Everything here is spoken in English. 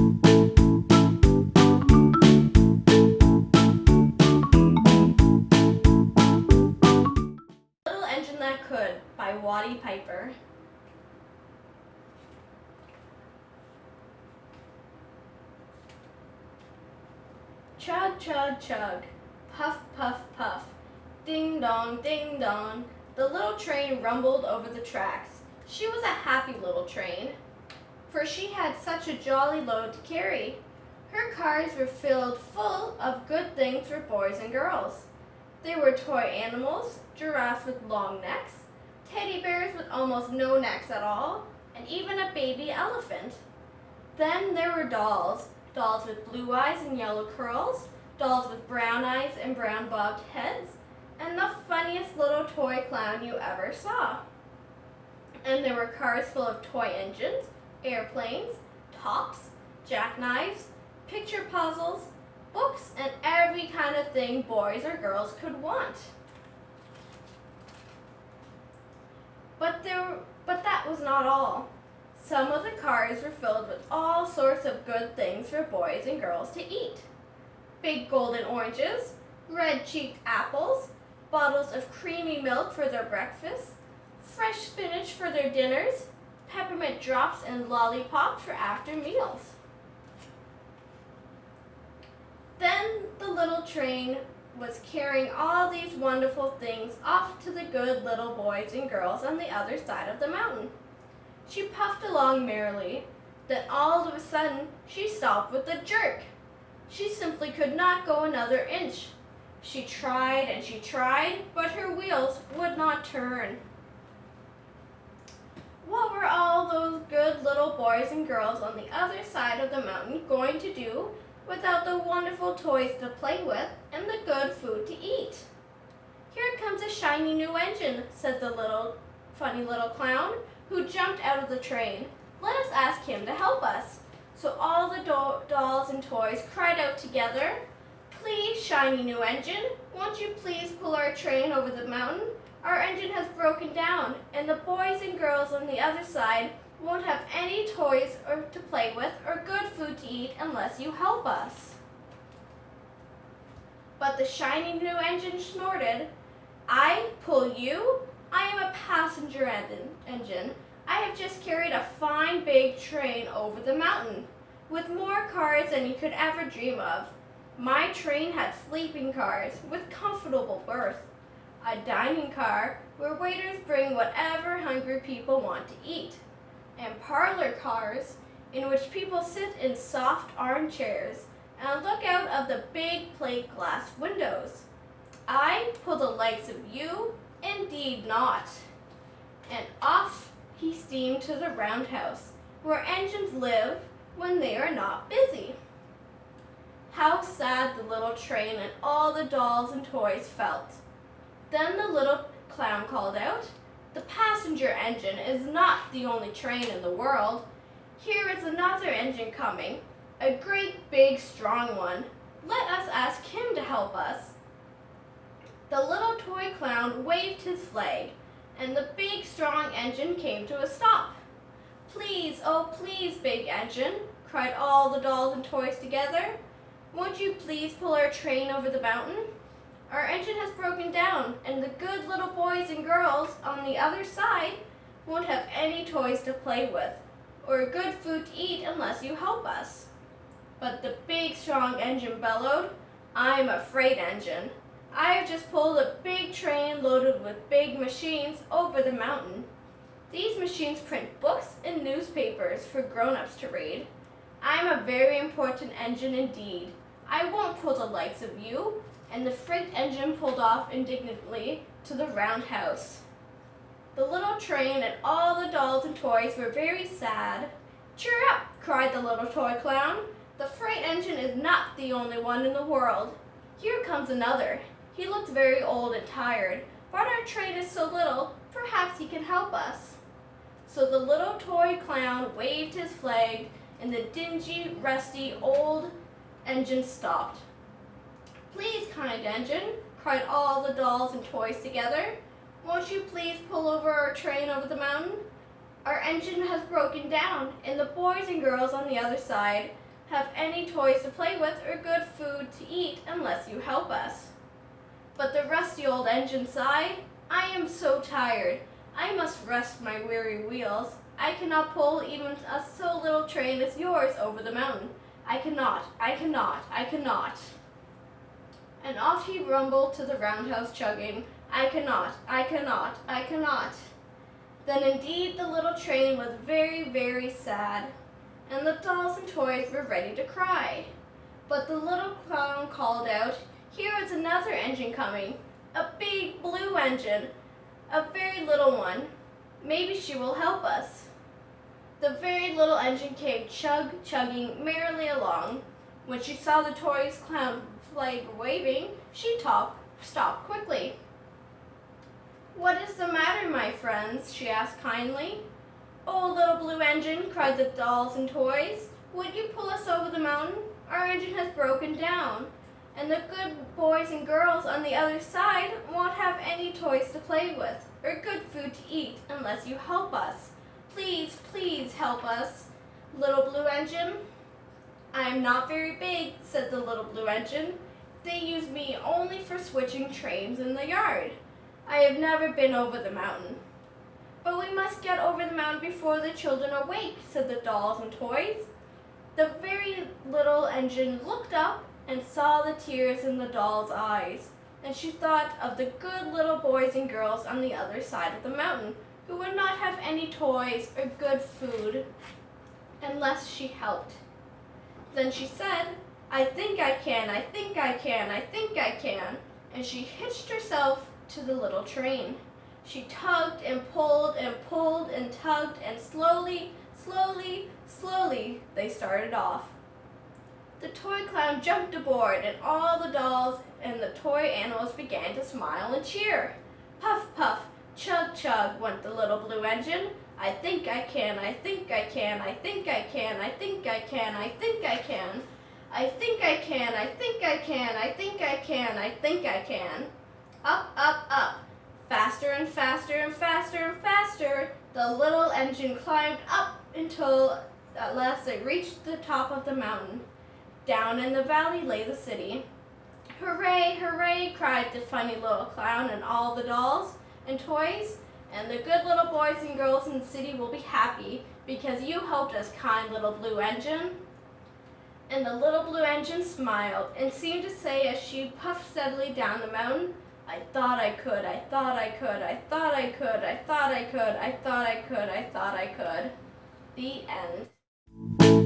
Little Engine That Could by Watty Piper. Chug, chug, chug. Puff, puff, puff. Ding dong, ding dong. The little train rumbled over the tracks. She was a happy little train, for she had such a jolly load to carry. Her cars were filled full of good things for boys and girls. There were toy animals, giraffes with long necks, teddy bears with almost no necks at all, and even a baby elephant. Then there were dolls, dolls with blue eyes and yellow curls, dolls with brown eyes and brown bobbed heads, and the funniest little toy clown you ever saw. And there were cars full of toy engines, airplanes, tops, jackknives, picture puzzles, books, and every kind of thing boys or girls could want. But that was not all. Some of the cars were filled with all sorts of good things for boys and girls to eat. Big golden oranges, red-cheeked apples, bottles of creamy milk for their breakfast, fresh spinach for their dinners, peppermint drops and lollipops for after meals. Then the little train was carrying all these wonderful things off to the good little boys and girls on the other side of the mountain. She puffed along merrily. Then all of a sudden, she stopped with a jerk. She simply could not go another inch. She tried and she tried, but her wheels would not turn. What were all those good little boys and girls on the other side of the mountain going to do without the wonderful toys to play with and the good food to eat? "Here comes a shiny new engine," said the funny little clown, who jumped out of the train. "Let us ask him to help us." So all the dolls and toys cried out together, "Please, shiny new engine, won't you please pull our train over the mountain? Our engine has broken down, and the boys and girls on the other side won't have any toys to play with or good food to eat unless you help us." But the shiny new engine snorted, "I pull you? I am a passenger engine. I have just carried a fine big train over the mountain, with more cars than you could ever dream of. My train had sleeping cars with comfortable berths, a dining car where waiters bring whatever hungry people want to eat, and parlor cars in which people sit in soft armchairs and look out of the big plate glass windows. I pull the likes of you? Indeed not." And off he steamed to the roundhouse, where engines live when they are not busy. How sad the little train and all the dolls and toys felt. Then the little clown called out, "The passenger engine is not the only train in the world. Here is another engine coming, a great big strong one. Let us ask him to help us." The little toy clown waved his flag, and the big strong engine came to a stop. "Please, oh please, big engine," cried all the dolls and toys together, "won't you please pull our train over the mountain? Our engine has broken down, and the good little boys and girls on the other side won't have any toys to play with or good food to eat unless you help us." But the big strong engine bellowed, "I'm a freight engine. I have just pulled a big train loaded with big machines over the mountain. These machines print books and newspapers for grown-ups to read. I'm a very important engine indeed. I won't pull the likes of you." And the freight engine pulled off indignantly to the roundhouse. The little train and all the dolls and toys were very sad. "Cheer up," cried the little toy clown. "The freight engine is not the only one in the world. Here comes another. He looks very old and tired, but our train is so little, perhaps he can help us." So the little toy clown waved his flag, and the dingy, rusty, old engine stopped. "Please, kind engine," cried all the dolls and toys together, "won't you please pull over our train over the mountain? Our engine has broken down, and the boys and girls on the other side have any toys to play with or good food to eat unless you help us." But the rusty old engine sighed, "I am so tired. I must rest my weary wheels. I cannot pull even a so little train as yours over the mountain. I cannot, I cannot, I cannot." And off he rumbled to the roundhouse chugging, "I cannot, I cannot, I cannot." Then indeed the little train was very, very sad, and the dolls and toys were ready to cry. But the little clown called out, "Here is another engine coming, a big blue engine, a very little one. Maybe she will help us." The very little engine came chugging merrily along. When she saw the toys clown flag waving, she stopped quickly. "What is the matter, my friends?" she asked kindly. "Oh, little blue engine," cried the dolls and toys, "would you pull us over the mountain? Our engine has broken down, and the good boys and girls on the other side won't have any toys to play with or good food to eat unless you help us. Please, please help us, little blue engine." "I am not very big," said the little blue engine. "They use me only for switching trains in the yard. I have never been over the mountain." "But we must get over the mountain before the children awake," said the dolls and toys. The very little engine looked up and saw the tears in the doll's eyes, and she thought of the good little boys and girls on the other side of the mountain who would not have any toys or good food unless she helped. Then she said, "I think I can, I think I can, I think I can," and she hitched herself to the little train. She tugged and pulled and pulled and tugged, and slowly, slowly, slowly they started off. The toy clown jumped aboard, and all the dolls and the toy animals began to smile and cheer. Puff, puff, chug, chug went the little blue engine. "I think I can, I think I can, I think I can, I think I can, I think I can. I think I can, I think I can, I think I can, I think I can." Up, up, up. Faster and faster and faster and faster, the little engine climbed up until at last it reached the top of the mountain. Down in the valley lay the city. "Hooray, hooray," cried the funny little clown and all the dolls and toys. "And the good little boys and girls in the city will be happy because you helped us, kind little blue engine." And the little blue engine smiled and seemed to say as she puffed steadily down the mountain, "I thought I could, I thought I could, I thought I could, I thought I could, I thought I could, I thought I could." The end.